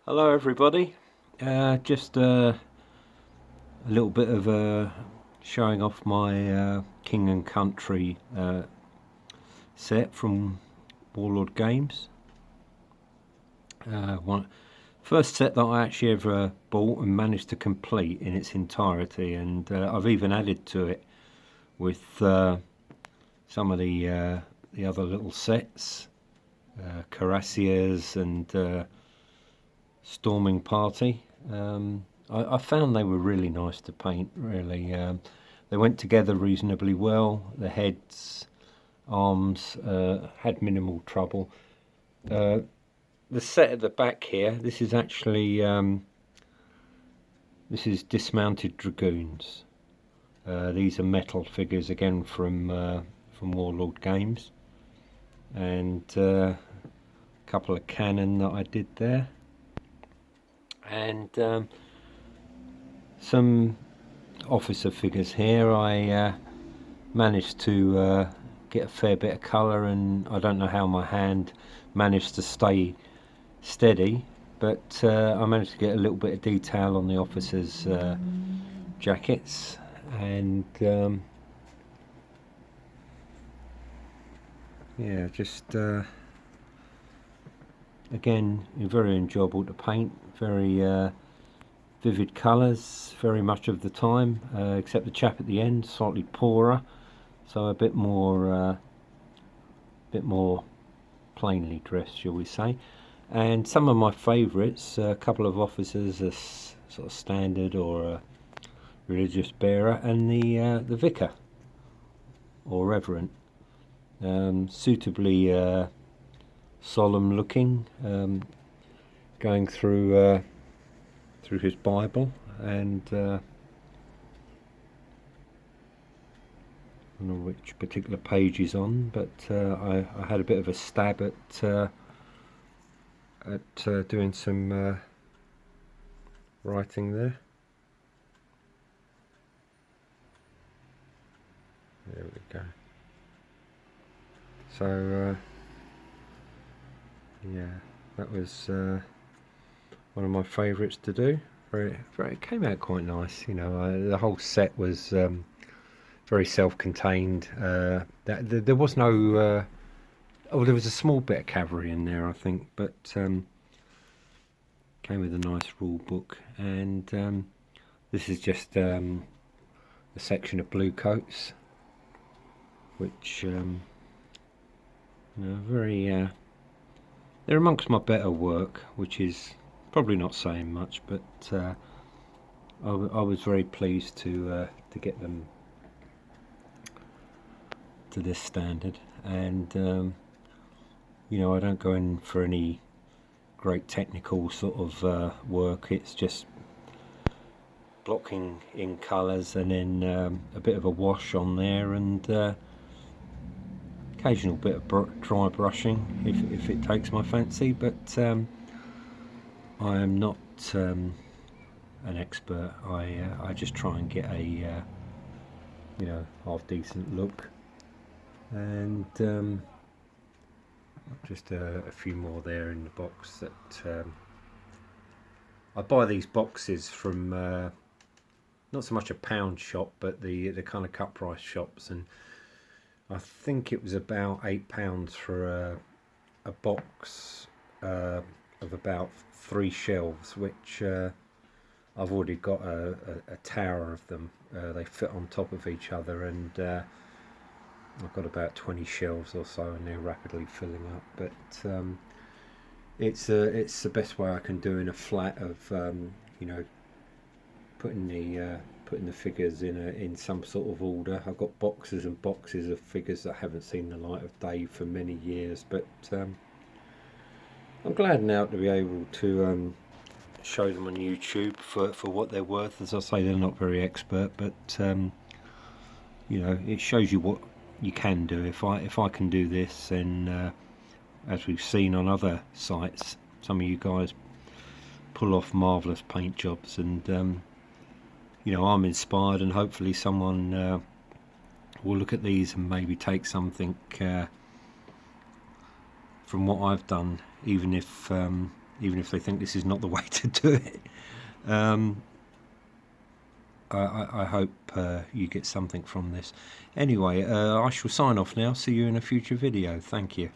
Hello everybody, just a little bit of showing off my King and Country set from Warlord Games. First set that I actually ever bought and managed to complete in its entirety, and I've even added to it with some of the other little sets, Cuirassiers and Storming Party. I found they were really nice to paint, really. They went together reasonably well. The heads, arms had minimal trouble. The set at the back here, this is actually this is dismounted dragoons. These are metal figures again from Warlord Games, and a couple of cannon that I did there, and some officer figures here. I managed to get a fair bit of colour, and I don't know how my hand managed to stay steady, but I managed to get a little bit of detail on the officers' jackets, and yeah, just again, very enjoyable to paint, very vivid colours very much of the time, except the chap at the end, slightly poorer, so a bit more plainly dressed, shall we say. And some of my favourites, a couple of officers, a sort of standard or a religious bearer, and the vicar or reverend, suitably solemn looking, going through his Bible, and I don't know which particular page he's on, but I had a bit of a stab at doing some writing there. There we go. So yeah, that was one of my favourites to do. It came out quite nice, you know. The whole set was very self-contained. There was no there was a small bit of cavalry in there, I think, but came with a nice rule book. And this is just a section of blue coats, which you know, very they're amongst my better work, which is probably not saying much, but I was very pleased to get them to this standard. And you know, I don't go in for any great technical sort of work. It's just blocking in colours, and then a bit of a wash on there, and occasional bit of dry brushing if it takes my fancy. But I am not an expert. I just try and get a you know, half decent look, and just a few more there in the box. That I buy these boxes from not so much a pound shop, but the kind of cut price shops, and I think it was about £8 for a box of about 3 shelves, which I've already got a tower of them. They fit on top of each other, and I've got about 20 shelves or so, and they're rapidly filling up. But it's the best way I can do in a flat of you know, putting the figures in some sort of order. I've got boxes and boxes of figures that haven't seen the light of day for many years, but I'm glad now to be able to show them on YouTube for what they're worth. As I say, they're not very expert, but you know, it shows you what you can do. If I can do this, then as we've seen on other sites, some of you guys pull off marvellous paint jobs, and you know, I'm inspired, and hopefully someone will look at these and maybe take something from what I've done, even if even if they think this is not the way to do it. I hope you get something from this. Anyway, I shall sign off now. See you in a future video. Thank you.